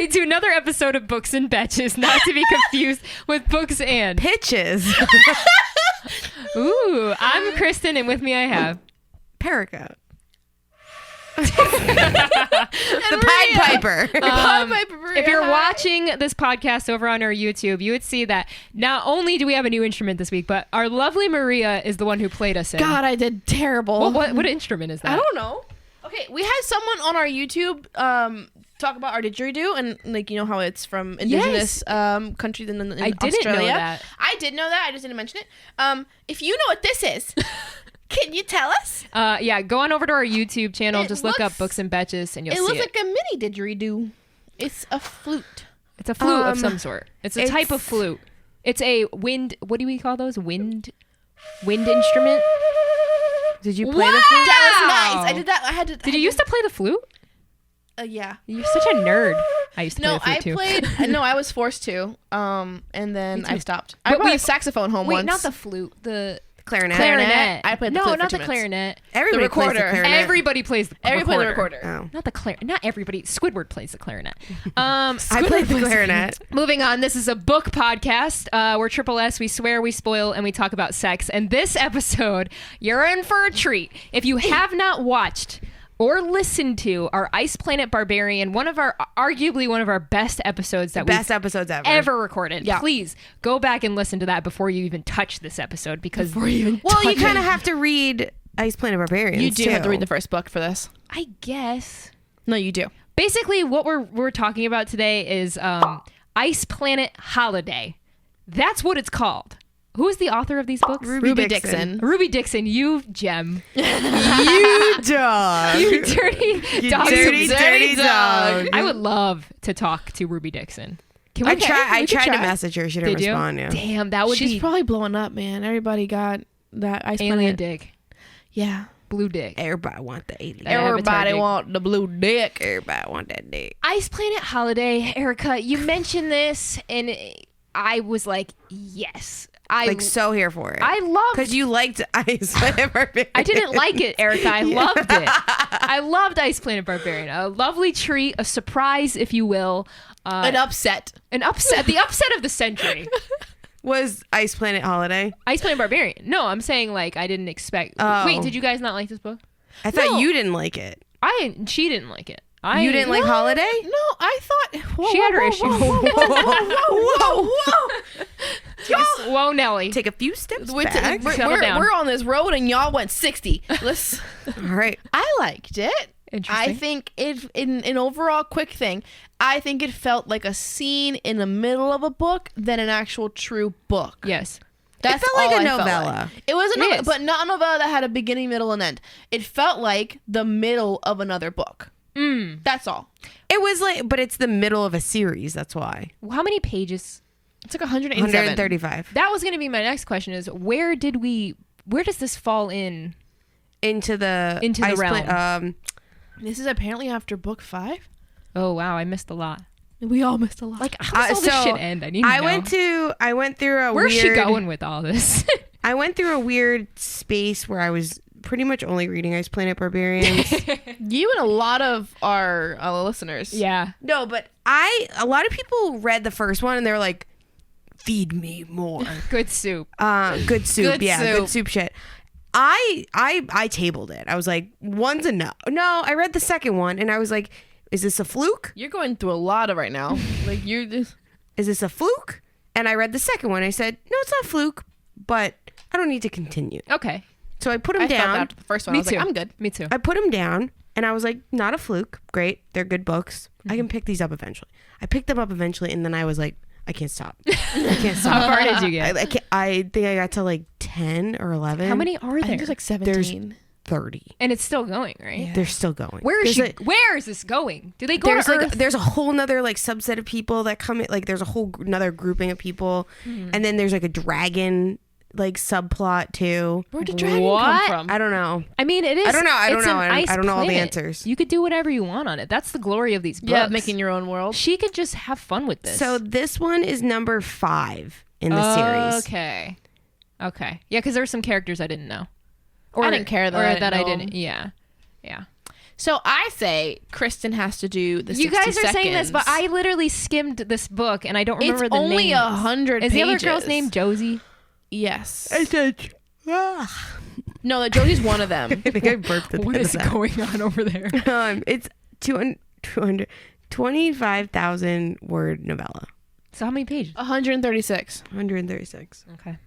everybody to another episode of Books and Betches, not to be confused with Books and Pitches. Ooh, I'm Kristen, and with me I have Perica. The Pied Piper. if you're watching this podcast over on our YouTube, you would see that not only do we have a new instrument this week, but our lovely Maria is the one who played us in. God, I did terrible. What instrument is that? I don't know. Okay, we had someone on our YouTube talk about our didgeridoo, and like, you know how it's from indigenous countries in I didn't Australia. know that. I did know that. I just didn't mention it. If you know what this is, can you tell us? Yeah, go on over to our YouTube channel. It Just look up looks- Books and Betches, and you'll It see looks it. like a mini didgeridoo. It's a flute. It's a flute of some sort. It's a type of flute. It's a wind. What do we call those? Wind instrument. Did you play the flute? That was nice. I did that. I had to. Did you used to play the flute? Yeah. You're such a nerd. I used to play No, the flute I too. played. No, I was forced to. And then Me too. I stopped. But I brought wait, a saxophone home Wait, once. not the flute. The Clarinet. clarinet. I played the no, flute for not 2 the minutes. clarinet. Everybody The plays the recorder. clarinet. Everybody plays the Everybody recorder. played the recorder. Oh. Not the clarinet. Not everybody. Squidward plays the clarinet. I played the clarinet. Moving on, this is a book podcast. We're Triple S. We swear, we spoil, and we talk about sex. And this episode, you're in for a treat. If you have not watched or listened to our Ice Planet Barbarian, arguably one of our best episodes that Best episodes ever. ever recorded. Yeah. Please go back and listen to that before you even touch this episode, because Well, you kind of have to read Ice Planet Barbarians. You do have to read the first book for this. I guess. No, you do. Basically, what we're talking about today is Ice Planet Holiday. That's what it's called. Who is the author of these books? Ruby Dixon. Ruby Dixon, you gem. You dog. You dirty dog. dirty dog. I would love to talk to Ruby Dixon. Can we I tried to try. message her. She didn't Did you? respond. Yeah. Damn, that would She's be probably blowing up, man. Everybody got that Ice alien Planet. dick. Yeah. Blue dick. Everybody want the alien. Avatar Everybody dick. want the blue dick. Everybody want that dick. Ice Planet Holiday. Erica, you mentioned this, and I was like, yes. Like so here for it. I loved because you liked Ice Planet Barbarian. I didn't like it, Erica. I loved it. I loved Ice Planet Barbarian. A lovely treat, a surprise, if you will. An upset. The upset of the century. Was Ice Planet Holiday? Ice Planet Barbarian. No, I'm saying like I didn't expect. Oh. Wait, did you guys not like this book? I thought No. you didn't like it. She didn't like it. You didn't like Holiday? No, I thought. Whoa, She whoa, had her whoa, issues. Whoa, whoa. Whoa, Nelly. Take a few steps We're, back. Settle down. we're on this road and y'all went 60. Let's. All right. I liked it. Interesting. I think it, in an overall quick thing, I think it felt like a scene in the middle of a book than an actual true book. Yes. That's felt like all a I felt novella. like. It was a It novella, is. but not a novella that had a beginning, middle, and end. It felt like the middle of another book. That's all. It was like, but it's the middle of a series. That's why. How many pages? It's like 187. 135 That was going to be my next question. Is where does this fall in? into the Ice realm. This is apparently after book 5. Oh wow, I missed a lot. We all missed a lot. Like, how does all this shit end? I need to know. I went through a Where's weird. she going with all this? I went through a weird space where I was pretty much only reading Ice Planet Barbarians. You and a lot of our listeners. Yeah. No, but a lot of people read the first one and they were like, "Feed me more." Good soup. Good soup. Good Yeah, soup. good soup shit. I tabled it. I was like, one's enough. No, I read the second one and I was like, is this a fluke? You're going through a lot of right now. Like you're just. Is this a fluke? And I read the second one. I said, no, it's not a fluke, but I don't need to continue. Okay. So I put him I felt down. that after the first one. Me I was too. like, I'm good. Me too. I put him down and I was like, not a fluke. Great. They're good books. I can pick these up eventually. I picked them up eventually and then I was like, I can't stop. I can't How stop. far did you get? I think I got to like 10 or 11. How many are I there? think there's like 17. 30. And it's still going, right? Yeah. They're still going. Where is There's she? Where is this going? Do they go there's to like Earth? there's a whole nother like subset of people that come in, like there's a whole another grouping of people and then there's like a dragon like subplot too. Where did dragon What? come from? I don't know. I mean, it is. I don't know. I don't it's know. an I ice don't know all the planet. answers. You could do whatever you want on it. That's the glory of these books. Yeah, making your own world. She could just have fun with this. So this one is number 5 in the series. Okay. Yeah, because there's some characters I didn't know. I didn't care that I didn't I know didn't. Yeah. So I say Kristen has to do the 60 You guys are seconds. saying this, but I literally skimmed this book and I don't remember It's the only names. 100 Is pages. the other girl's name Josie? Yes. I said, No, that Josie's one of them. I think I burped at the What end is of that. going on over there? It's 25,000 word novella. So how many pages? 136. 136. Okay.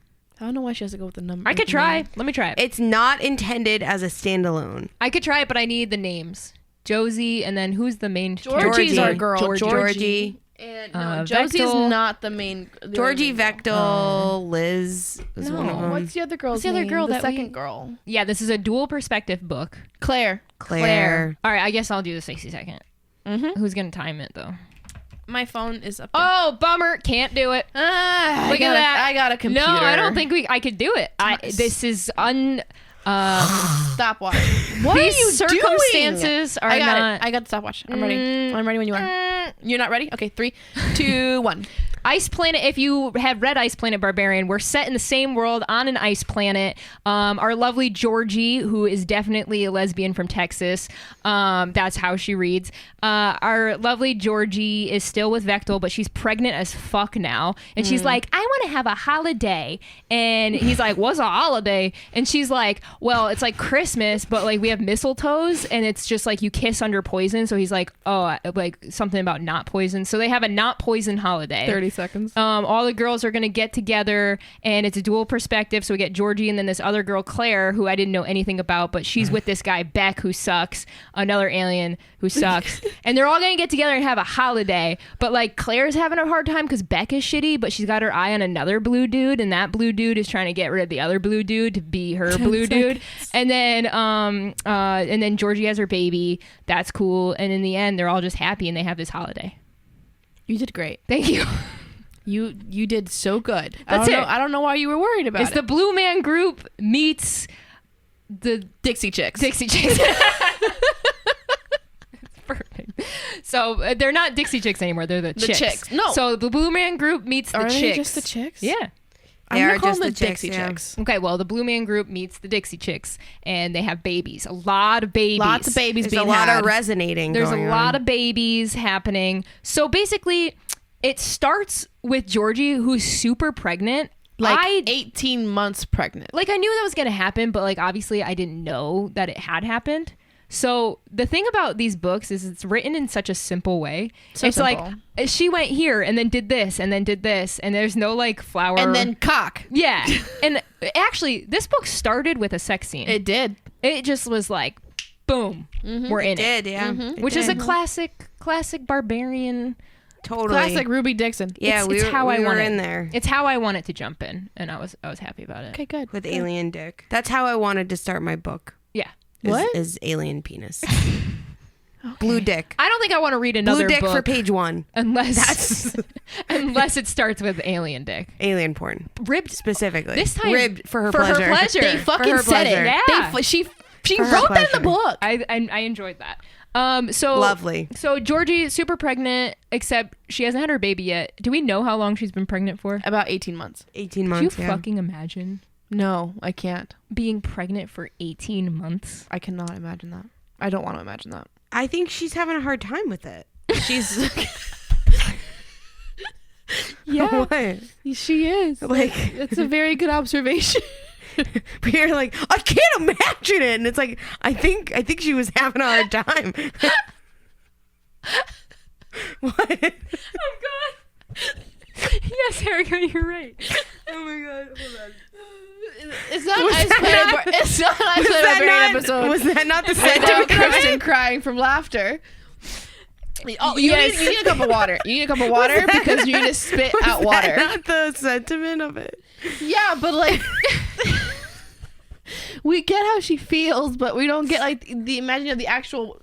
I don't know why she has to go with the number. I could try. Let me try it. It's not intended as a standalone. I could try it, but I need the names. Josie, and then who's the main? Georgie's Georgie. our girl. Georgie. And Vectel. Josie is not the main. the Georgie, other main girl. Vectel, Liz is one of No, them. What's the other girl's What's the other name? girl The that we- second girl. Yeah, this is a dual perspective book. Claire. Claire. All right, I guess I'll do the 60 second. Mm-hmm. Who's gonna time it though? My phone is up there. Oh, bummer! Can't do it. Look at Look at that. I got a computer. No, I don't think I could do it. This is Stopwatch. What these are you circumstances doing? are I got not. it. I got the stopwatch. I'm ready. I'm ready when you are. You're not ready? Okay, 3, 2, 1. Ice Planet, if you have read Ice Planet Barbarian, we're set in the same world on an ice planet. Our lovely Georgie, who is definitely a lesbian from Texas, that's how she reads. Our lovely Georgie is still with Vectel, but she's pregnant as fuck now. And she's like, I want to have a holiday. And he's like, what's a holiday? And she's like, well, it's like Christmas, but like we have mistletoes and it's just like you kiss under poison. So he's like, oh, like something about not poison. So they have a not poison holiday. 30 seconds. All the girls are going to get together and it's a dual perspective. So we get Georgie and then this other girl, Claire, who I didn't know anything about, but she's with this guy, Beck, who sucks, another alien who sucks. And they're all going to get together and have a holiday. But like Claire's having a hard time because Beck is shitty, but she's got her eye on another blue dude. And that blue dude is trying to get rid of the other blue dude to be her blue dude. And then Georgie has her baby. That's cool. And in the end, they're all just happy and they have this holiday. You did great. Thank you. You did so good. That's it. I don't know why you were worried about It's it. the Blue Man Group meets the Dixie Chicks. Dixie Chicks. It's perfect. So they're not Dixie Chicks anymore. They're the chicks. chicks. No. So the Blue Man Group meets the Are chicks. they just the chicks? Yeah. They I'm are gonna call just them the the chicks, Dixie yeah. Chicks. Okay. Well, the Blue Man Group meets the Dixie Chicks, and they have babies. A lot of babies. Lots of babies There's being a lot had. of resonating There's going a lot on. of babies happening. So basically, it starts with Georgie, who's super pregnant. like 18 months pregnant. Like I knew that was going to happen, but like obviously I didn't know that it had happened. So the thing about these books is it's written in such a simple way. So it's simple. like she went here and then did this and then did this and there's no like flower And then cock. yeah. And actually this book started with a sex scene. It did. It just was like boom, we're in Did, yeah. It which is a did. classic barbarian. totally Classic Ruby Dixon. Yeah, it's how I we want were it. in there It's how I wanted to jump in, and I was happy about it. Okay, good. with alien dick. That's how I wanted to start my book. Yeah. What? Is alien penis. Blue dick. I don't think I want to read another Blue dick book for page 1. unless unless it starts with alien dick. Alien porn Ribbed specifically. this time ribbed for her pleasure. They fucking her said pleasure. it. Yeah. She For her wrote that in pleasure. the book. I enjoyed that. So Lovely. So Georgie is super pregnant, except she hasn't had her baby yet. Do we know how long she's been pregnant for? About 18 months. 18 Do you months. Yeah. fucking imagine No, I can't. being pregnant for 18 months? I cannot imagine that. I don't want to imagine that. I think she's having a hard time with it. She's Yeah. What? she is. Like, That's a very good observation. but you're like, I can't imagine it. And it's like, I think she was having a hard time. What? Oh god. Yes, Erica, you're right. Oh my god, hold on. It's not an isolated. It's not an isolated episode. Was that not the Sent center out of Kristen crying from laughter. Oh, you need a cup of water. You need a cup of water because you need to spit out water. Not the sentiment of it. Yeah, but like we get how she feels, but we don't get like the imagining of the actual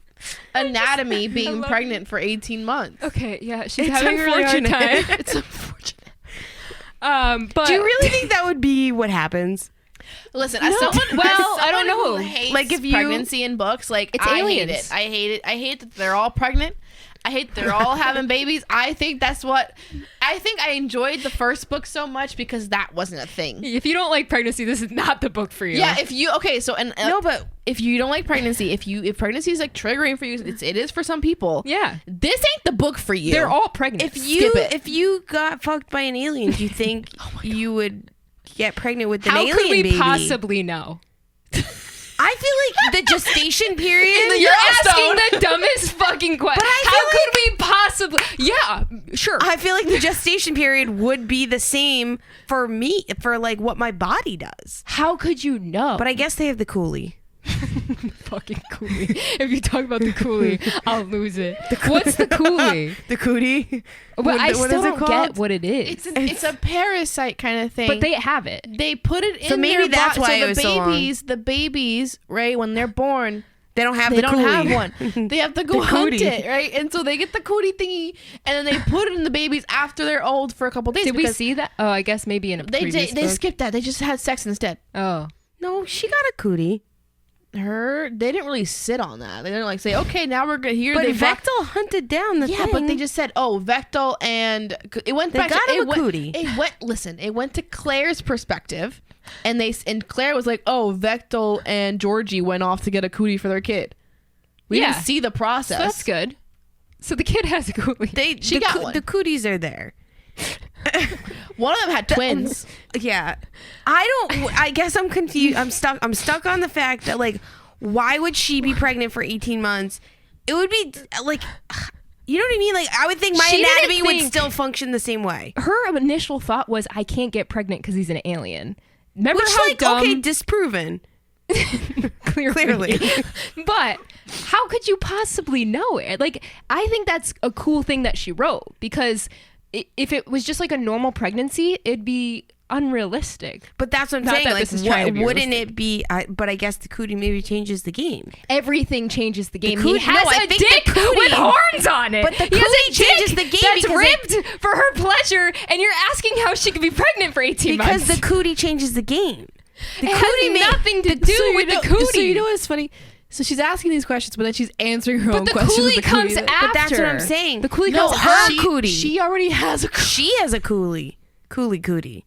anatomy being love pregnant for 18 months. Okay, yeah, she's It's having a really hard unfortunate. time. It's unfortunate. But Do you really think that would be what happens? Listen, as No. someone, Well, as someone I don't know. who hates like if pregnancy in books, like It's I aliens. hate it. I hate it. I hate that they're all pregnant. I hate they're all having babies. I think I enjoyed the first book so much because that wasn't a thing. If you don't like pregnancy, this is not the book for you. Yeah, no, but if you don't like pregnancy, if pregnancy is like triggering for you, it is for some people. Yeah. This ain't the book for you. They're all pregnant. If you got fucked by an alien, do you think you would get pregnant with an How alien could we baby? possibly know? I feel like the gestation period. You're asking the dumbest fucking question. But I How feel could we possibly? Yeah, sure. I feel like the gestation period would be the same for me, for like what my body does. How could you know? But I guess they have the coolie. Fucking coolie. If you talk about the coolie, I'll lose it. What's the coolie? The cootie. But I what still is it don't called? get what it is. It's a parasite kind of thing. But they have it. They put it in. So maybe their that's why so it was so long. the babies, right? When they're born, They don't have they the don't coolie. have one. They have to go hunt cootie. it, right? And so they get the cootie thingy, and then they put it in the babies after they're old for a couple days. Did we because see that? Oh, I guess maybe in a They previous they book. skipped that. They just had sex instead. Oh. No, she got a cootie. They didn't really sit on that. They didn't like say, okay, now we're good here. But they Vectel hunted down the yeah, thing. but they just said, oh, Vectel and it went They back got to him it a went, cootie. It went to Claire's perspective, and Claire was like, oh, Vectel and Georgie went off to get a cootie for their kid. We Yeah. didn't see the process. So that's good. So the kid has a coolie. She got one. The cooties are there. One of them had twins. Yeah. I guess I'm confused. I'm stuck on the fact that, like, why would she be pregnant for 18 months? It would be like, you know what I mean? Like, I would think my She didn't anatomy would think- still function the same way. Her initial thought was, I can't get pregnant because he's an alien. Remember Which, how like, dumb? okay, disproven. Clearly. But how could you possibly know it? Like, I think that's a cool thing that she wrote, because if it was just like a normal pregnancy, it'd be unrealistic. But that's what I'm Not saying. that Like, this is trying to be wouldn't it be? But I guess the cootie maybe changes the game. Everything changes the game. cootie- He has no, I a think the dick cootie- with horns on it. But the He has a cootie changes dick the game that's because ribbed for her pleasure, and you're asking how she could be pregnant for 18 Because months. the cootie changes the game. The it has nothing to do with the cootie. So you know what's funny? So she's asking these questions, but then she's answering her own but the questions. coolie with the comes cootie. after. But that's what I'm saying. The coolie No, comes her after. cootie. She already has a cootie. She has a coolie cootie.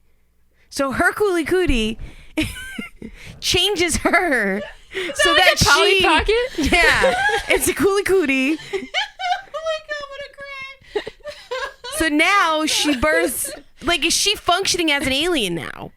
So her cootie changes her so like that a Polly she Pocket? Yeah, it's a cootie. Oh my god, I'm gonna cry. So now she births. Like, is she functioning as an alien now?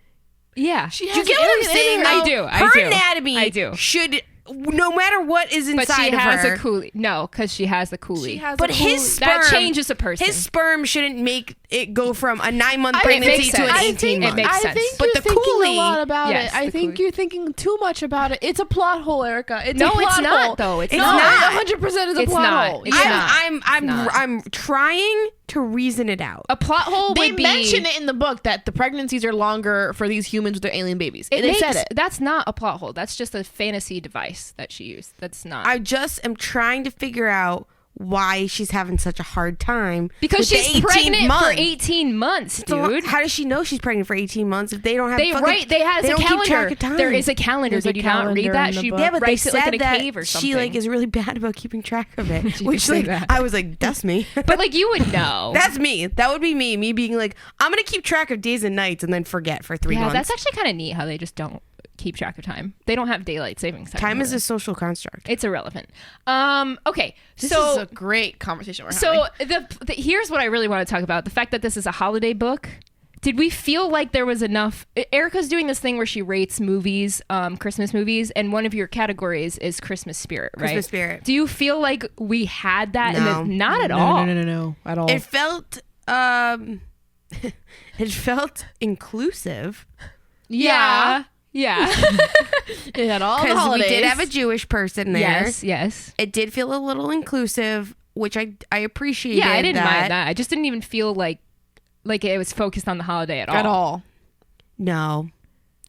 Yeah. She Do has you get an what I'm alien saying? in I her. do. Her anatomy I do. should, no matter what is But inside she of has her. a coolie. No, because she has the coolie. She has But a his coolie. sperm, That changes a person. His sperm shouldn't make it go from a 9-month It pregnancy makes to an sense. 18 It months. makes I sense. think But you're the thinking coolie- a lot about Yes, it. I the think coolie. you're thinking too much about it. It's a plot hole, Erica. It's No, a plot it's not, hole. though. It's It's not. not. 100% is a It's plot not. hole. It's not. I'm trying to reason it out. A plot hole They would be... mention it in the book that the pregnancies are longer for these humans with their alien babies. They said it. That's not a plot hole. That's just a fantasy device that she used. That's not. I just am trying to figure out why she's having such a hard time because with the she's 18th pregnant month. for 18 months, So dude. how does she know she's pregnant for 18 months if they don't have They fucking, has they a don't keep track calendar. of time? There is a calendar. There's a Did you not read calendar that? in the She book. Yeah, but they writes it like said in a that cave or something. she like is really bad about keeping track of it. She Which did say like that. I was like, that's me. But like you would know. That's me. That would be me being like, I'm gonna keep track of days and nights and then forget for 3 months. That's actually kind of neat how they just don't keep track of time. They don't have daylight savings time. Time is really. a social construct. It's irrelevant. Okay, This so is a great conversation we're having. so here's what I really want to talk about: the fact that this is a holiday book. Did we feel like there was enough? Erica's doing this thing where she rates movies, Christmas movies, and one of your categories is Christmas spirit, right? Christmas spirit. Do you feel like we had that? No. Not at all. No, at all. It felt it felt inclusive Yeah. It had all the because we holidays. did have a Jewish person there. Yes. It did feel a little inclusive, which I appreciated. Yeah, I didn't mind that. I just didn't even feel like it was focused on the holiday at all. At all. No.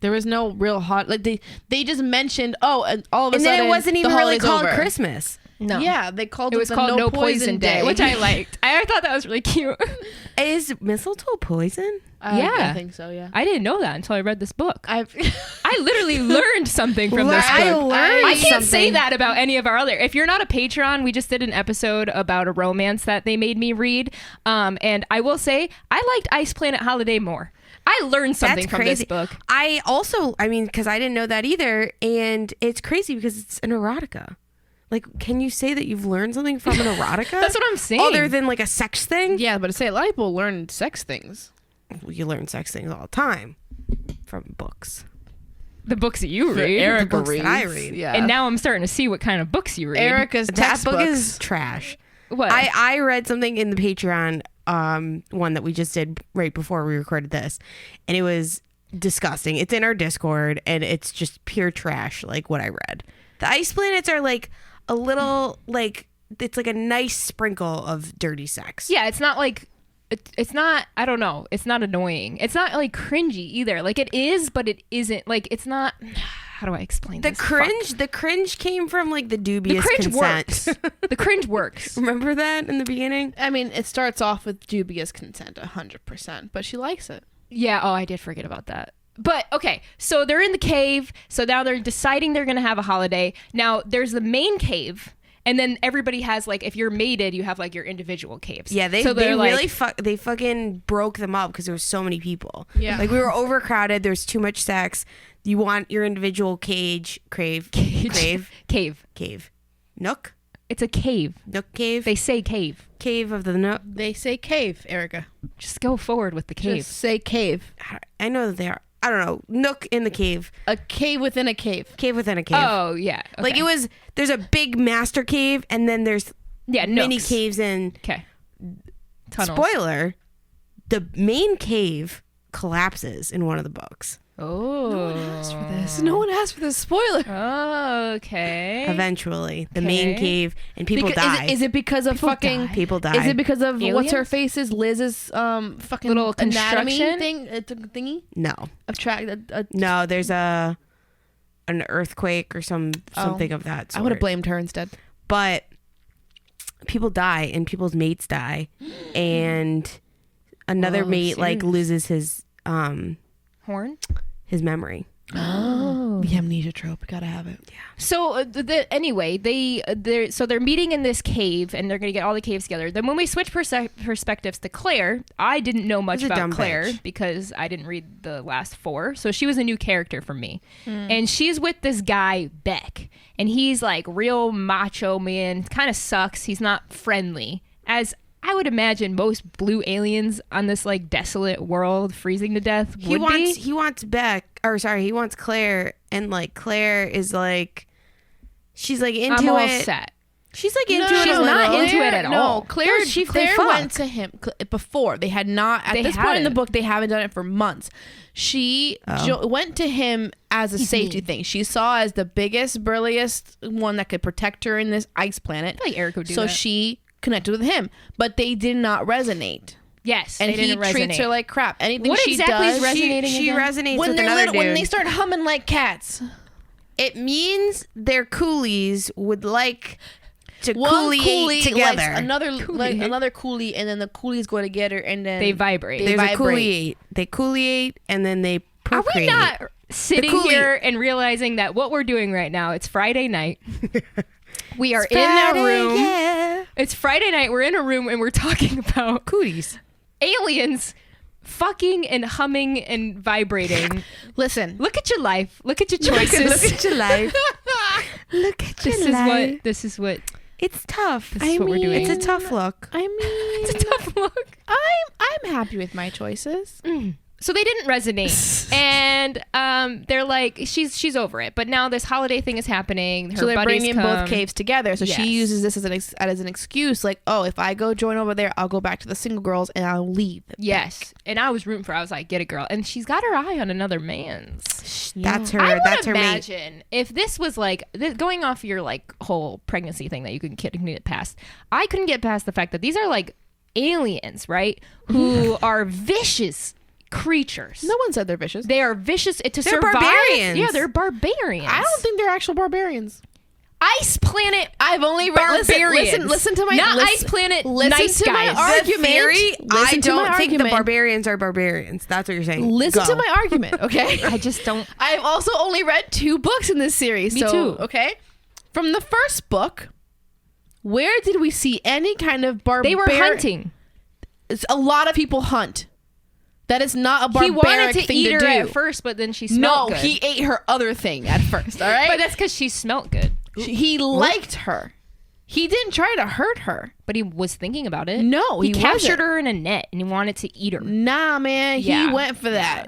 There was no real hot. Like they just mentioned. Oh, and all of a And sudden then it wasn't the even really holiday's called over. Christmas. No. Yeah, they called It was the called No Poison Day, which I liked. I thought that was really cute. Is mistletoe poison? Yeah. I think so. Yeah. I didn't know that until I read this book. I've I literally learned something from this book. I learned I can't say something. that about any of our other. If you're not a Patreon, we just did an episode about a romance that they made me read. And I will say, I liked Ice Planet Holiday more. I learned something That's from crazy. this book. I mean, because I didn't know that either. And it's crazy because it's an erotica. Like, can you say that you've learned something from an erotica? That's what I'm saying. Other than like a sex thing? yeah, but to say a lot of people learn sex things. You learn sex things all the time from books. The books that you read. Erica books that reads. I read. Yeah. And now I'm starting to see what kind of books you read. Erica's That textbooks. book is trash. What? I read something in the Patreon one that we just did right before we recorded this, and it was disgusting. It's in our Discord, and it's just pure trash, like what I read. The ice planets are like a little, like, it's like a nice sprinkle of dirty sex. Yeah, it's not like it's not, I don't know, it's not annoying. It's not like cringy either. Like it is, but it isn't. Like it's not, how do I explain The this? the cringe came from like the dubious cringe consent. works. The cringe works. Remember that in the beginning? I mean, it starts off with dubious consent, 100%, but she likes it. Yeah, oh, I did forget about that. But okay, so they're in the cave. So now they're deciding they're going to have a holiday. Now there's the main cave. And then everybody has, like, if you're mated, you have like your individual caves. Yeah, they they're really they fucking broke them up because there was so many people. Yeah. Like we were overcrowded. There's too much sex. You want your individual crave, nook, It's a cave. nook cave, They say cave. cave of the nook. They say cave, Erica. Just go forward with the cave. Just say cave. I know that they are. I don't know. Nook in the cave, A cave within a cave. cave within a cave. Oh yeah. Like okay. it was. There's a big master cave, and then there's Yeah, mini nooks. caves in. Okay. Tunnels. Spoiler: the main cave collapses in one of the books. Oh. No one asked for this. No one asked for this spoiler. Okay. Eventually, the main Okay. cave, and people Because- die. Is it because of People fucking? die. People die. Is it because of Aliens? what's her face's Liz's fucking Little anatomy construction? thing thingy No. of track? No, there's an earthquake or something of that sort. I would have blamed her instead. But people die and people's mates die, and another Whoa, mate like serious? loses his Horn. his memory. Oh. The amnesia trope. Gotta have it. So anyway, they're meeting in this cave, and they're gonna get all the caves together. Then when we switch perspectives to Claire, I didn't know much She's a about dumb Claire bitch. because I didn't read the last 4, so she was a new character for me. And she's with this guy Beck, and he's like real macho man, kind of sucks. He's not friendly, as I would imagine most blue aliens on this like desolate world freezing to death would be. He wants he wants Claire, and like Claire is like, she's like into I'm all it. set. She's like into it. she's a little. not into it at all. No, Claire, No, they Claire fuck. went to him before. They had not, at They this point in the hadn't. book, they haven't done it for months. She went to him as a safety thing. She saw as the biggest, burliest one that could protect her in this ice planet. I feel like Eric would do So that. she connected with him, but they did not resonate. Yes, And they he didn't treats resonate. her like crap. Anything What she exactly is does, resonating She again? resonates when with they're another little, when dude. they start humming like cats. It means their coolies would like to One coolie coolie together. likes another coolie, and then the coolies go together, and then They vibrate. They There's a vibrate. coolie. They cooliate and then they Are procreate. we not sitting coolie- here and realizing that what we're doing right now? It's Friday night. We are in Friday, a room. yeah. It's Friday night. We're in a room and we're talking about Cooties. aliens fucking and humming and vibrating. Listen, Look at your life. Look at your choices. Look at your life. Look at your life. This is what It's tough. This is what we're doing. It's a tough look. I mean, it's a tough look. I'm happy with my choices. So they didn't resonate, and they're like, she's over it. But now this holiday thing is happening. Her So they're buddies bringing come. both caves together. So Yes. she uses this as an excuse, like, oh, if I go join over there, I'll go back to the single girls and I'll leave. Yes, and I was rooting for. I was like, get it, girl. And she's got her eye on another man's. That's her. I would That's her mate. imagine if this was like going off your like whole pregnancy thing that you couldn't get past. I couldn't get past the fact that these are like aliens, right? Who are vicious creatures. No one said they're vicious. They are vicious to They're survive. barbarians. Yeah, they're barbarians. I don't think they're actual barbarians. Ice Planet. I've only read. Listen to my not Ice Planet. Listen nice to guys. my argument. Theory, I don't think the argument. barbarians are barbarians. That's what you're saying. Listen to my argument, okay? I just don't. I've also only read 2 books in this series. Me so, too. Okay. From the first book, where did we see any kind of They were hunting. A lot of people hunt. That is not a barbaric He wanted to thing eat to her do. at first, but then she smelled good. He ate her other thing at first, all right? But that's because she smelled good. He liked her. He didn't try to hurt her. But he was thinking about it. No, he captured wasn't. her in a net and he wanted to eat her. Nah, man. Yeah. He went for that.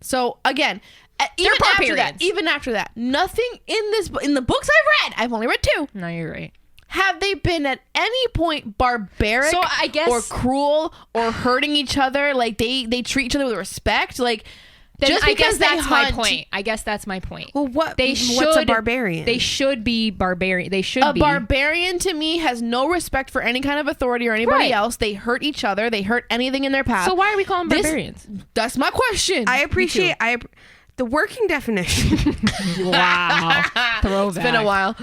So, again, They're even barbarians. after that, nothing in the books I've read, I've only read 2. No, you're right. Have they been at any point barbaric So I guess, or cruel or hurting each other? Like they treat each other with respect? Like just I guess because they that's my hunt, point. I guess that's my point. Well, what's a barbarian? They should be barbarian. They should A be. barbarian to me has no respect for any kind of authority or anybody Right. else. They hurt each other. They hurt anything in their path. So why are we calling them This- barbarians? That's my question. I appreciate the working definition. Wow. Throwback. It's been a while.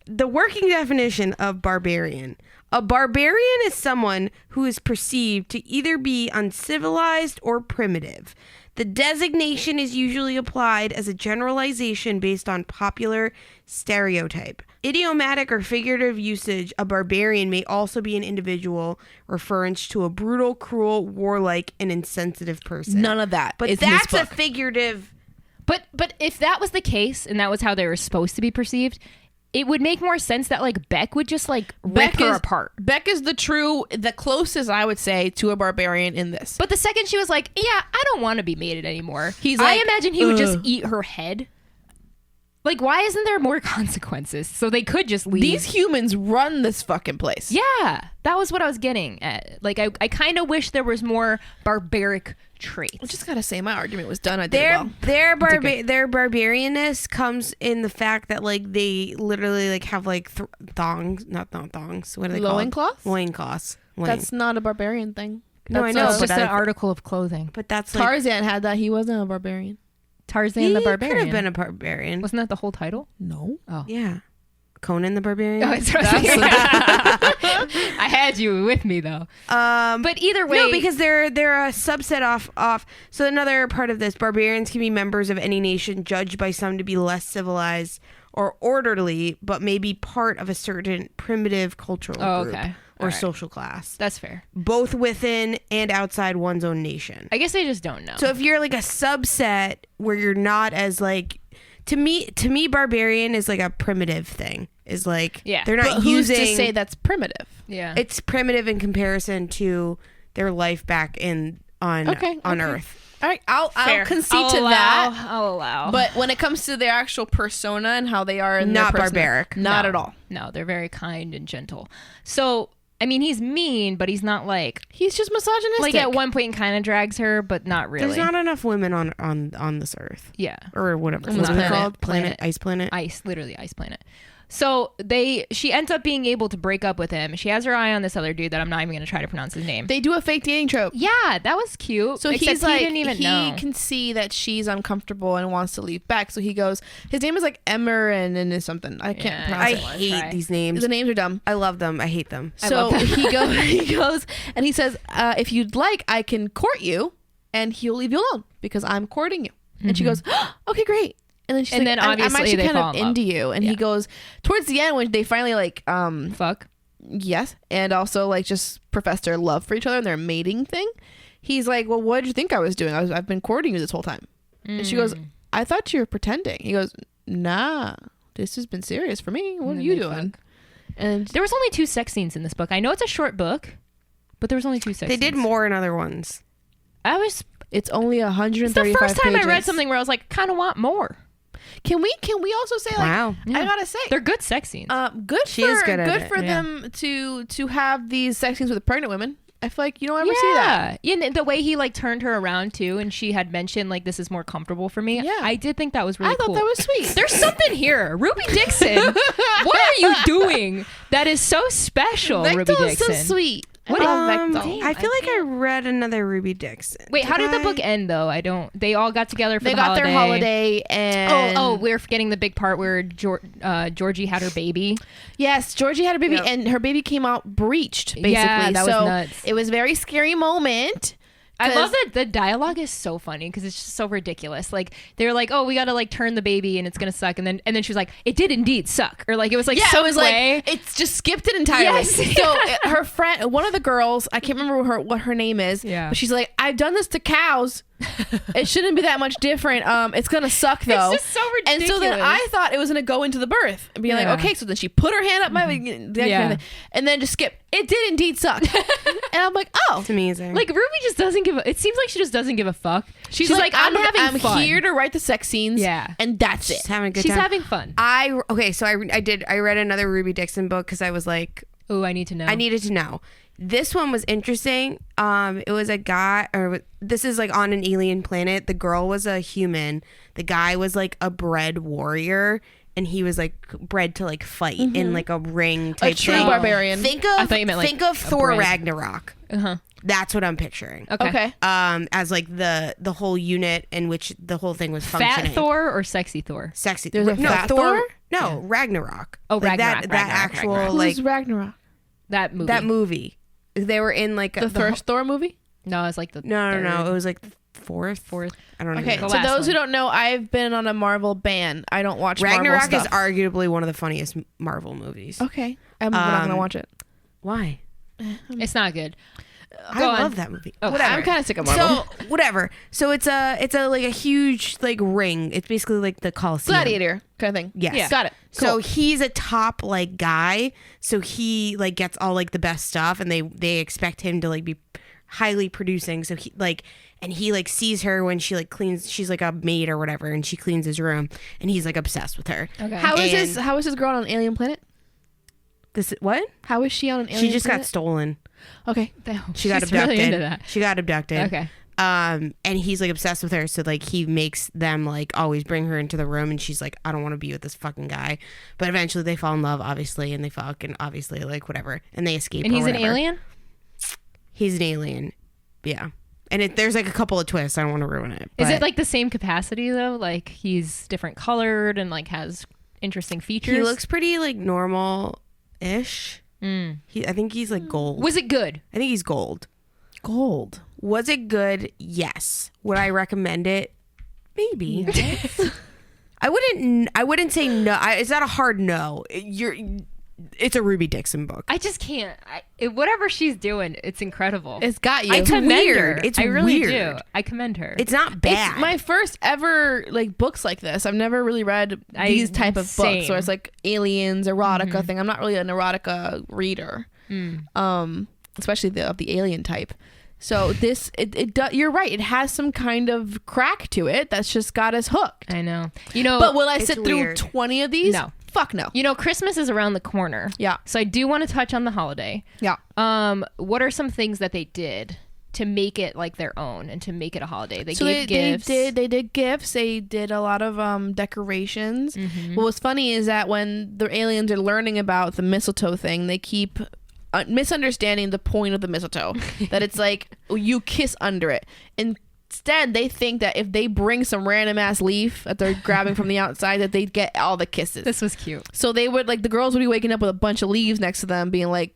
The working definition of barbarian. A barbarian is someone who is perceived to either be uncivilized or primitive. The designation is usually applied as a generalization based on popular stereotype. Idiomatic or figurative usage, a barbarian may also be an individual referring to a brutal, cruel, warlike, and insensitive person. None of that. But is in this that's a book. figurative. But if that was the case and that was how they were supposed to be perceived, it would make more sense that like Beck would just like rip her apart. Beck is the closest I would say to a barbarian in this. But the second she was like, "Yeah, I don't want to be mated anymore," He's I like, imagine he would just eat her head. Like, why isn't there more consequences? So they could just leave. These humans run this fucking place. Yeah, that was what I was getting at. Like, I kind of wish there was more barbaric traits. I just gotta say, my argument was done. I did well. Their barbarianness comes in the fact that like they literally like have like thongs, not thongs. What are they called? Loincloths? Loincloths. That's not a barbarian thing. No, I That's know, It's but just an article of clothing. But that's like Tarzan had that. He wasn't a barbarian. Tarzan the Barbarian. Could have been a barbarian. Wasn't that the whole title? No. Oh. Yeah. Conan the Barbarian. Oh, it's I had you with me though. But either way, no, because they're a subset off. So another part of this, barbarians can be members of any nation judged by some to be less civilized or orderly, but may be part of a certain primitive cultural group or social class. That's fair. Both within and outside one's own nation. I guess they just don't know. So if you're like a subset where you're not as like, to me, barbarian is like a primitive thing. Is like, they're not but using. Who's to say that's primitive? Yeah, It's primitive in comparison to their life back on Earth. All right, I'll concede I'll to allow, that. I'll allow. But when it comes to their actual persona and how they are, in Not their persona, barbaric. not No. at all. No, they're very kind and gentle. So, I mean, he's mean, but he's not like He's just misogynistic. like at one point kind of drags her, but not really. There's not enough women on this Earth. Yeah, Or whatever. On What's this it planet. called? Ice planet. ice, literally ice planet. So she ends up being able to break up with him. She has her eye on this other dude that I'm not even going to try to pronounce his name. They do a fake dating trope. Yeah, that was cute. So Except he's like, he didn't even know. can see that she's uncomfortable and wants to leave back. So he goes, his name is like Emerin and is something. I can't Yeah. pronounce I it. hate these names. The names are dumb. I love them. I hate them. So he goes and he says, if you'd like, I can court you and he'll leave you alone because I'm courting you. And she goes, okay, great. And then she's And like, then I'm obviously actually they kind fall of in love. into you. And Yeah. he goes, towards the end when they finally like, Fuck. yes. And also like just profess their love for each other and their mating thing. He's like, well, what did you think I was doing? I've been courting you this whole time. And she goes, I thought you were pretending. He goes, nah, this has been serious for me. What And are then you they doing? fuck. And There was only 2 sex scenes in this book. I know it's a short book, but there was only 2 sex They scenes. did more in other ones. it's only 135 It's the first time pages. I read something where I was like, kind of want more. Can we also say like, Wow. I gotta say, They're good sex scenes. good She for is good at it, for yeah. them to have these sex scenes with pregnant women. I feel like you don't ever see that. Yeah, and the way he like turned her around too, and she had mentioned like this is more comfortable for me. Yeah. I did think that was really I thought cool. that was sweet. There's something here, Ruby Dixon. What are you doing? That is so special, Ruby Bechtel is Dixon. so sweet. What? love Vector. damn. I feel like I can't- read another Ruby Dixon. Wait, how did the book end though? I don't. They all got together for They the got holiday. their holiday and Oh, we're forgetting the big part where Georgie had her baby. yes, Georgie had a baby Yep. and her baby came out breached basically. Yeah, that was so nuts. it was a very scary moment. I 'Cause- love that the dialogue is so funny because it's just so ridiculous. Like they're like, "Oh, we got to like turn the baby and it's gonna suck," and then she was like, "It did indeed suck," or like it was like Yeah, some it was way. like it's just skipped it entirely. Yes. So her friend, one of the girls, I can't remember what her name is. Yeah. But she's like, I've done this to cows. It shouldn't be that much different. It's gonna suck though. It's just so And ridiculous. so then I thought it was gonna go into the birth and be Yeah. like, okay. So then she put her hand up my, that kind of Yeah. thing, and then just skip. It did indeed suck. And I'm like, oh. It's amazing. Like Ruby just doesn't give. It seems like she just doesn't give a fuck. She's like, I'm having fun. here to write the sex scenes. Yeah. And that's She's it. having a good She's time. having fun. So I read another Ruby Dixon book because I was like, Oh, I need to know. I needed to know. This one was interesting. It was a guy, or this is like on an alien planet. The girl was a human. The guy was like a bred warrior, and he was like bred to like fight in like a ring A type true thing. barbarian. Think I of thought you meant, like, think of a Thor bred. Ragnarok. Uh-huh. That's what I'm picturing. Okay. As like the whole unit in which the whole thing was functioning. Fat Thor or sexy Thor? Sexy. There's a no, fat Thor. Thor? No, Ragnarok. Oh, Like Ragnarok, That Ragnarok, actual Ragnarok. like Who's Ragnarok? That movie. that movie. They were in like The first Thor movie? No, it's like the No. third. It was like the fourth. I don't know. Okay, The so last those who one. don't know, I've been on a Marvel ban. I don't watch Ragnarok Marvel is stuff. arguably one of the funniest Marvel movies. Okay, I'm not gonna watch it. Why? It's not good. I Go on. love that movie. Oh, Whatever. I'm kind of sick of Marvel. So whatever. So it's a like a huge like ring. It's basically like the Coliseum. Gladiator kind of thing. Yes. Yeah. Got it. So Cool. he's a top like guy. So he like gets all like the best stuff, and they expect him to like be highly producing. So he like, and he like sees her when she like cleans. She's like a maid or whatever, and she cleans his room, and he's like obsessed with her. Okay. How is And- this? How is this girl on an alien planet? This what? How is she on an alien? She just got planet? stolen. Okay. She got She's abducted. really into that. She got abducted. Okay. And he's like obsessed with her, so like he makes them like always bring her into the room, and she's like, I don't want to be with this fucking guy. But eventually they fall in love, obviously, and they fuck, and obviously like whatever, and they escape. And or he's an whatever. alien? He's an alien. Yeah. And there's like a couple of twists. I don't want to ruin it. Is but it like the same capacity though? Like he's different colored and like has interesting features? he looks pretty like normal-ish? Mm. I think he's like gold. Was it good? I think he's gold. Gold. Was it good? Yes. Would I recommend it? Maybe. I wouldn't say no. It's not a hard no. It's a Ruby Dixon book. I just can't. Whatever she's doing, it's incredible. It's got you. I It's commend weird. her. It's I really weird. do. I commend her. It's not bad. It's my first ever like books like this. I've never really read these type of books same. where it's like aliens, erotica thing. I'm not really an erotica reader, especially of the alien type. So this, you're right. It has some kind of crack to it that's just got us hooked. I know. You know. But will I it's sit weird. through 20 of these? No. Fuck no. You know, Christmas is around the corner. Yeah. So I do want to touch on the holiday. Yeah. What are some things that they did to make it like their own and to make it a holiday? They So gave gifts. they did gifts. They did a lot of decorations. What was funny is that when the aliens are learning about the mistletoe thing, they keep misunderstanding the point of the mistletoe. That it's like you kiss under it. Instead, they think that if they bring some random ass leaf that they're grabbing from the outside, that they'd get all the kisses. This was cute. So they would like the girls would be waking up with a bunch of leaves next to them, being like,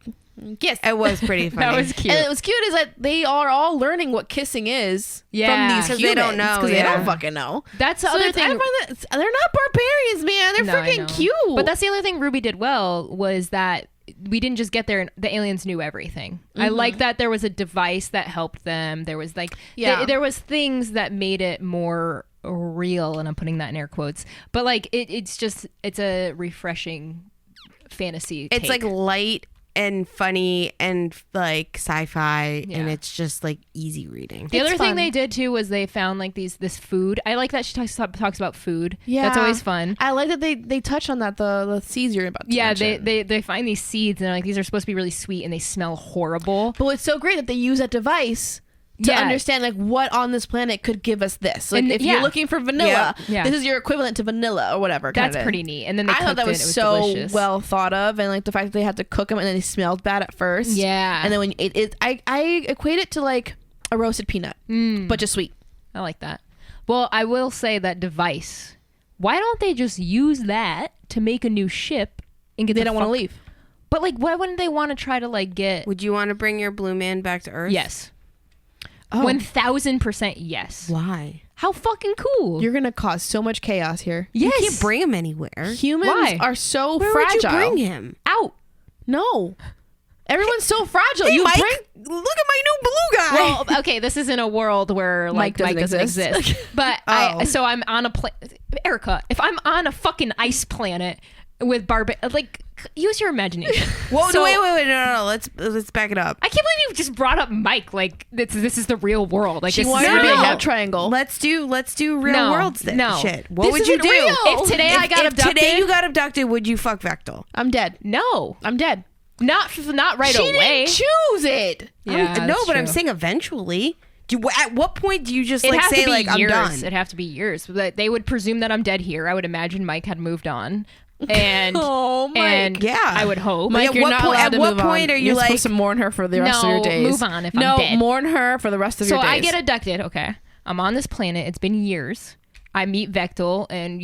"Kiss." It was pretty funny. That was cute. And it was cute is that they are all learning what kissing is Yeah. from these 'Cause humans. they don't know, Because they yeah. don't fucking know. That's the So other it's- I thing. find that they're not barbarians, man. They're No, I know. freaking cute. But that's the other thing Ruby did well was that we didn't just get there and the aliens knew everything. I like that there was a device that helped them. There was like Yeah. there was things that made it more real, and I'm putting that in air quotes. But like it's a refreshing fantasy. It's take. like light and funny and like sci-fi, Yeah. and it's just like easy reading. The It's other fun. thing they did too was they found like this food. I like that she talks about food. Yeah. That's always fun. I like that they touch on that the seeds you're about to Yeah, mention. they find these seeds and they're like these are supposed to be really sweet and they smell horrible. But it's so great that they use that device to Yeah. understand like what on this planet could give us this. Like And- if yeah. you're looking for vanilla, Yeah. this is your equivalent to vanilla or whatever. That's kinda. pretty neat. And then they I cooked thought that it, was it was so delicious. well thought of, and like the fact that they had to cook them and then they smelled bad at first. Yeah. and then when I equate it to like a roasted peanut, but just sweet. I like that. Well, I will say that device. Why don't they just use that to make a new ship and get They the don't want to fuck- leave. But like, why wouldn't they want to try to like get? Would you want to bring your blue man back to Earth? Yes, Oh. 1000% yes. Why? How fucking cool! You're gonna cause so much chaos here. yes. You can't bring him anywhere. Humans Why? are so Where fragile. would you bring him? out. No, everyone's so fragile. Hey, you Mike, bring look at my new blue guy. Well, okay, this is in a world where like Mike Mike doesn't doesn't exist. exist. But so I'm on a Erica, if I'm on a fucking ice planet with like use your imagination. Whoa, So- wait, no. Let's back it up. I can't believe you just brought up Mike. Like this is the real world. Like she this is wanted to be a real. love triangle. Let's do real No, world no. shit. What This would you isn't do? real. If today I got if abducted, today you got abducted, would you fuck Vectel? I'm dead. no, I'm dead. not right she away. didn't choose it. Yeah, No, that's but I'm true. saying eventually. At what point do you just It like has say to be like years. I'm done? It'd have to be years. But they would presume that I'm dead here. I would imagine Mike had moved on, and Oh, Mike. and Yeah. I would hope. Mike, at you're what not point- allowed at to what move point on. are you You're like- supposed to mourn her for the rest of your No, days? move on if I'm no, dead. mourn her for the rest of So your days. I get abducted. Okay, I'm on this planet. It's been years. I meet Vectel, and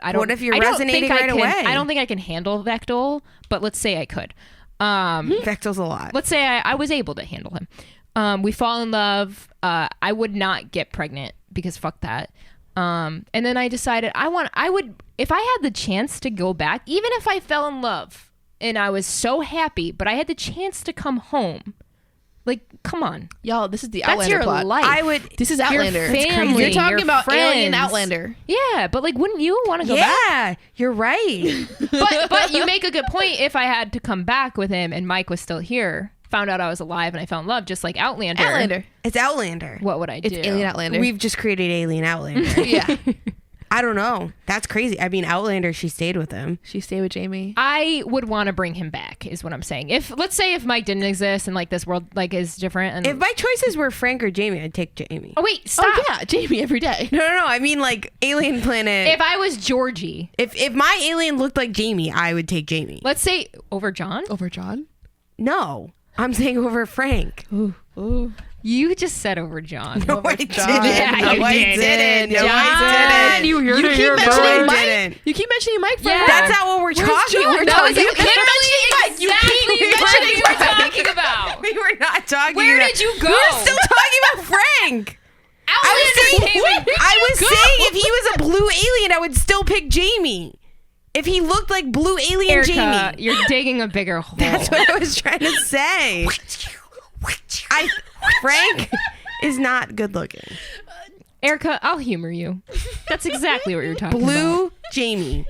I don't. What if you're I don't resonating think I right can- away? I don't think I can handle Vectel, but let's say I could. Vectel's a lot. Let's say I was able to handle him. We fall in love. I would not get pregnant because fuck that. And then I decided I would, if I had the chance to go back, even if I fell in love and I was so happy, but I had the chance to come home. Like, come on. Y'all, this is the That's Outlander your plot. life. I would. This is Your Outlander. family, You're talking your about Alien friends. Outlander. Yeah, but like, wouldn't you want to go back? Yeah, you're right. But you make a good point. If I had to come back with him and Mike was still here, found out I was alive and I fell in love, just like Outlander. Outlander. It's Outlander. What would I do? It's Alien Outlander. We've just created Alien Outlander. yeah. I don't know. That's crazy. I mean, Outlander. She stayed with him. She stayed with Jamie. I would want to bring him back, is what I'm saying. Let's say if Mike didn't exist and like this world like is different. And If my choices were Frank or Jamie, I'd take Jamie. oh wait, stop. Oh yeah, Jamie every day. No. I mean, like Alien Planet. If I was Georgie, If my alien looked like Jamie, I would take Jamie. let's say over John. Over John. No, I'm saying over Frank. Ooh. You just said over John. No, I John. didn't. Yeah, no, you I did. didn't. No, John, I didn't. you heard You it keep here mentioning I first. Mike. didn't. You keep mentioning Mike for Yeah. That's not what we're talking. John? We're No, talking. you keep mentioning Mike. You keep mentioning what we're Mike. talking about. We were not talking. Where about, did you go? We were still talking about Frank. Outlander came in. I was saying if he was a blue alien, I would still pick Jamie. If he looked like blue alien Erica, Jamie. you're digging a bigger hole. That's what I was trying to say. Frank is not good looking. Erica, I'll humor you. That's exactly what you're talking about. Blue Jamie.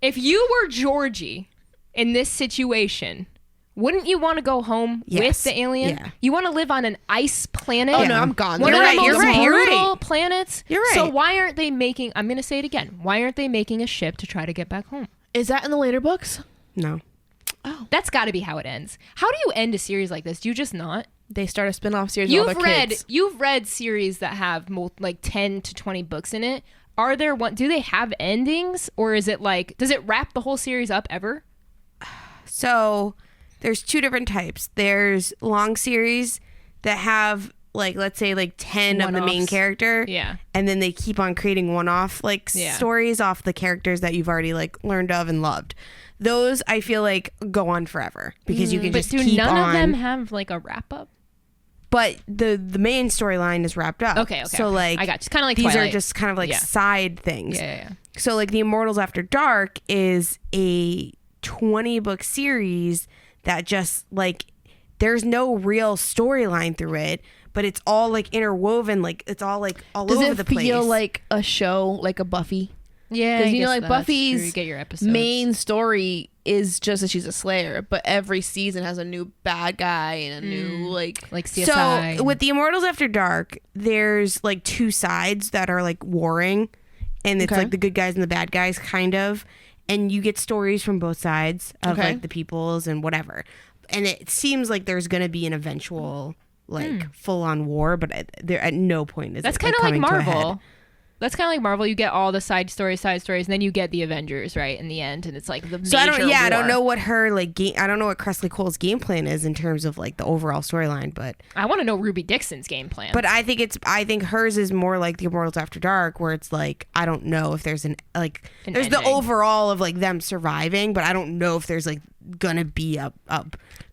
If you were Georgie in this situation, wouldn't you want to go home Yes. with the alien? Yeah. You want to live on an ice planet? Oh, no, I'm gone. One You're of right, the you're most right, you're brutal right. planets. You're right. So why aren't they making? I'm going to say it again. Why aren't they making a ship to try to get back home? Is that in the later books? No. That's got to be how it ends. How do you end a series like this? Do you just not? They start a spin-off series with all their kids. You've read series that have like 10 to 20 books in it. Are there do they have endings, or is it like, does it wrap the whole series up ever? So there's two different types. There's long series that have like, let's say like 10 of the main One-offs. character. Yeah. And then they keep on creating one-off like Yeah. stories off the characters that you've already like learned of and loved. Those I feel like go on forever because you can But just do keep none on. of them have like a wrap up? But the main storyline is wrapped up. Okay. So okay. like I got you. Kind of like these Twilight. are just kind of like Yeah. side things. Yeah. So like The Immortals After Dark is a 20-book series that just like there's no real storyline through it, but it's all like interwoven, like it's all like all Does over it the place. feel like a show, like a Buffy? Yeah. Because I you know, guess like that's true. Buffy's You get your episodes. main story is just that she's a slayer, but every season has a new bad guy and a new like CSI. So with The Immortals After Dark, there's like two sides that are like warring, and it's Okay. like the good guys and the bad guys kind of, and you get stories from both sides of Okay. like the peoples and whatever. And it seems like there's going to be an eventual like full on war, but there at no point is That's it kind of like coming to a head. Marvel. That's kind of like Marvel. You get all the side stories, and then you get the Avengers, right, in the end, and it's like the major I don't war. know what her like. I don't know what Cressley Cole's game plan is in terms of like the overall storyline, but I want to know Ruby Dixon's game plan. But I think hers is more like the Immortals After Dark, where it's like I don't know if there's there's ending. the overall of like them surviving, but I don't know if there's like gonna be a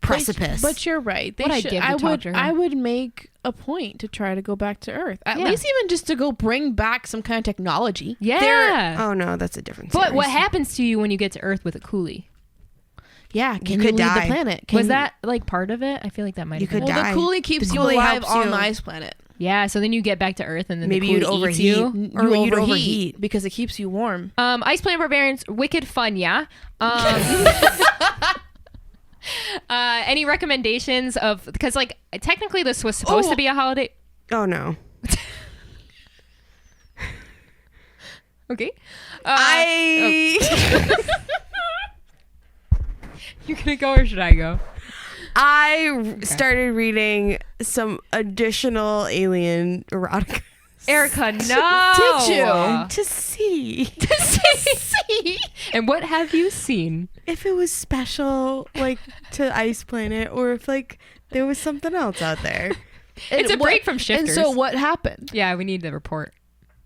precipice. But you're right. What I'd give to talk to her. I would make a point to try to go back to Earth. At least even just to go bring back some kind of technology. Yeah. Oh no, that's a different. But series. what happens to you when you get to Earth with a coolie? Yeah, can You you could leave die. the planet? Was that like part of it? I feel like that might You have been. could Well, die. the coolie keeps The you coolie alive helps on you. the ice planet. Yeah, so then you get back to Earth and then Maybe the you'd coolie eats overheat. you. Or You you'd overheat overheat. because it keeps you warm. Ice Planet Barbarians, wicked fun, yeah. Any recommendations of, because like technically this was supposed to be a holiday. Oh no. Okay. You're gonna go or should I go? I started reading some additional alien erotica Erica, no. Did you? to see And what have you seen? if it was special, like to Ice Planet, or if like there was something else out there. It's a And break from Shifters. And so what happened? Yeah, we need the report.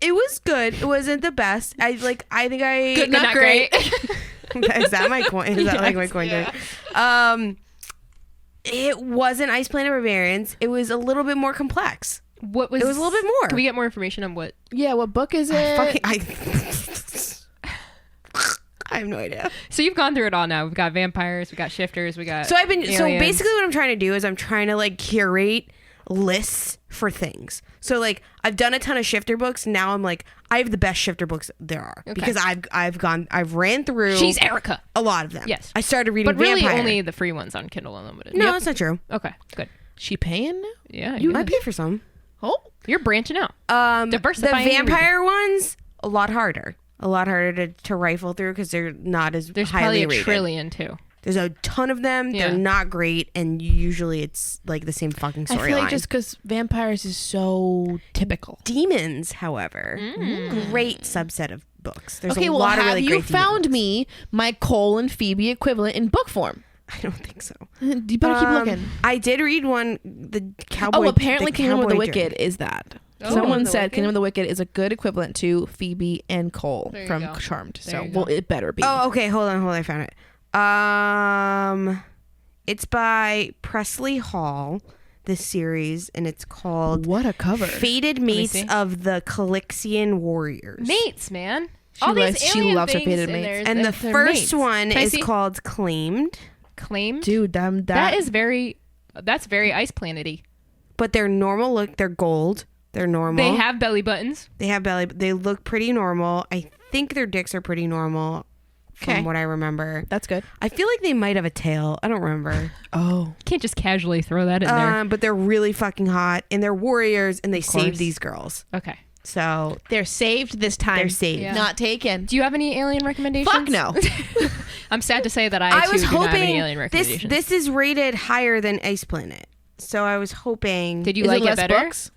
It was good. It wasn't the best. I think I Good, not great. Is that my coin? Is that like my coin? Yeah. It wasn't Ice Planet Barbarians. It was a little bit more complex. What was? It was a little bit more. Can we get more information on what? Yeah, what book is it? I have no idea. So you've gone through it all now. We've got vampires, we got shifters, we got. So aliens. basically what I'm trying to do is I'm trying to like curate lists for things. So like I've done a ton of shifter books. Now I'm like I have the best shifter books there are because I've ran through. She's Erica. a lot of them. Yes. I started reading But really, Vampire. only the free ones on Kindle Unlimited. No, that's not true. Okay, good. She paying now? Yeah, You might pay for some. Oh, You're branching out. The Diversifying your vampire ones a lot harder to rifle through because they're not as There's highly probably a rated. trillion too. There's a ton of them. Yeah. They're not great, and usually it's like the same fucking I feel like storyline. just because vampires is so typical. Demons, however, great subset of books. There's Okay, a well, lot of have really you great demon found books. me my Cole and Phoebe equivalent in book form? I don't think so. You better keep looking. I did read one. The cowboy. Oh, apparently the Kingdom of the Cowboy Wicked Drink. is that. Oh, Someone the said Wicked? Kingdom of the Wicked is a good equivalent to Phoebe and Cole There you from go. Charmed. There So, you well, go. it better be. Oh, okay. Hold on. I found it. It's by Presley Hall. This series, and it's called What a cover. Fated me Mates see. of the Calexian Warriors. Mates, man. She All these loves- she alien loves her things fated in mates. there, And the they're first mates. one Can I is see? called Claimed, Claimed. Dude, that is very. That's very Ice Planet-y. but they're normal. Look, they're gold. They're normal. They have belly buttons. They have belly. They look pretty normal. I think their dicks are pretty normal, from Okay. what I remember. That's good. I feel like they might have a tail. I don't remember. Oh. Can't just casually throw that in there. But they're really fucking hot, and they're warriors, and they course. save these girls. Okay. So They're saved this time. they're saved. Yeah. Not taken. Do you have any alien recommendations? Fuck no. I'm sad to say that I was too do not have any hoping alien recommendations. this is rated higher than Ice Planet, so I was hoping. Did you Is like it it less better? books?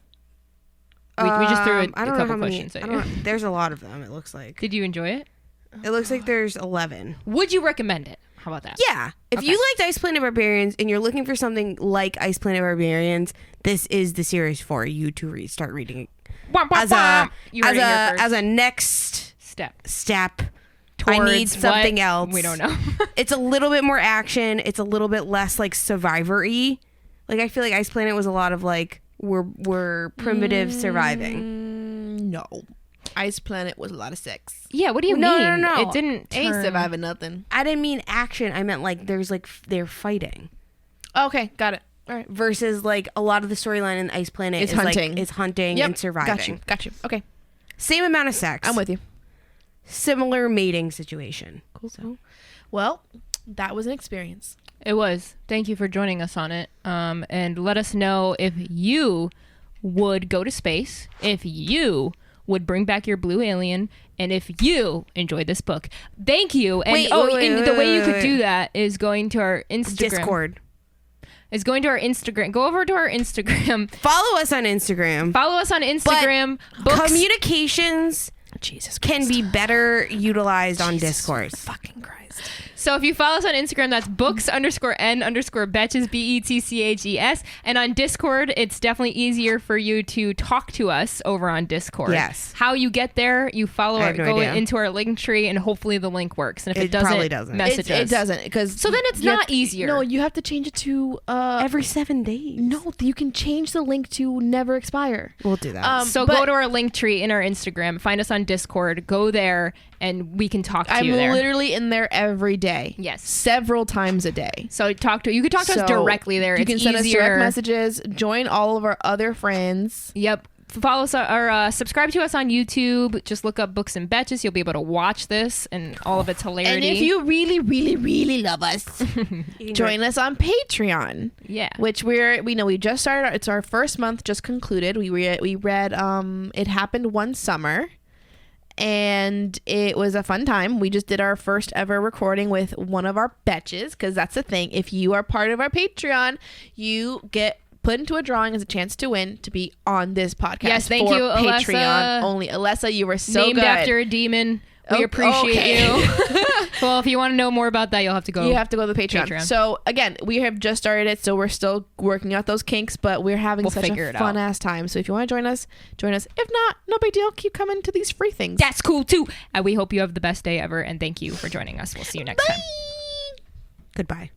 We just threw a I don't know couple how many. questions I at don't you. know. There's a lot of them. It looks like. Did you enjoy it? It looks like there's 11. Would you recommend it? How about that? Yeah. If Okay. you liked Ice Planet Barbarians and you're looking for something like Ice Planet Barbarians, this is the series for you to start reading it. Wah, wah, As wah. a You heard it here first. as a next step. step. I need Towards something what? else. We don't know. It's a little bit more action. It's a little bit less like Survivor-y. Like I feel like Ice Planet was a lot of like we're primitive surviving. No. Ice Planet was a lot of sex. Yeah, what do you No, mean? no, no. It didn't Ain't turn- surviving nothing. I didn't mean action. I meant like there's like they're fighting. Okay, got it. All right. Versus like a lot of the storyline in Ice Planet It's is hunting. like is hunting Yep. and surviving. Got you. Okay. Same amount of sex. I'm with you. Similar mating situation. Cool. So, well, that was an experience. It was. Thank you for joining us on it. And let us know if you would go to space, if you would bring back your blue alien, and if you enjoyed this book. Thank you. And Wait, the wait, way you could wait. do that is going to our Instagram. Discord. is going to our Instagram. Go over to our Instagram. Follow us on Instagram. Follow us on Instagram. Communications Jesus can be better utilized on Discord. Fucking Christ. So if you follow us on Instagram, that's books_n_Betches, BETCHES. And on Discord, it's definitely easier for you to talk to us over on Discord. Yes. How you get there, you follow I our, have no go idea. into our link tree, and hopefully the link works. And if It it doesn't, probably doesn't. message us. It doesn't, because So then it's not easier. No, you have to change it to Every 7 days. no, you can change the link to never expire. We'll do that. So but go to our link tree in our Instagram, find us on Discord, go there, and we can talk to I'm you there. literally in there every day. Yes. Several times a day. So you could talk to us So directly there. You It's can send easier. us direct messages. Join all of our other friends. Yep. Follow us or subscribe to us on YouTube. Just look up Books and Betches. You'll be able to watch this and all of its hilarity. And if you really, really, really love us, join us on Patreon. Yeah. Which we just started. It's our first month, just concluded. We read It Happened One Summer, and it was a fun time. We just did our first ever recording with one of our Betches, because that's the thing. If you are part of our Patreon, you get put into a drawing as a chance to win to be on this podcast. Yes, thank for you, Patreon Alessa. only. Alessa, you were so Named good. after a demon. We appreciate okay. you. Well, if you want to know more about that, you'll have to go. You have to go to the Patreon. Patreon. So again, we have just started it, so we're still working out those kinks, but we're having We'll such figure a it fun out. ass time. So if you want to join us, join us. If not, no big deal. Keep coming to these free things. That's cool too. And we hope you have the best day ever. And thank you for joining us. We'll see you next time. Goodbye.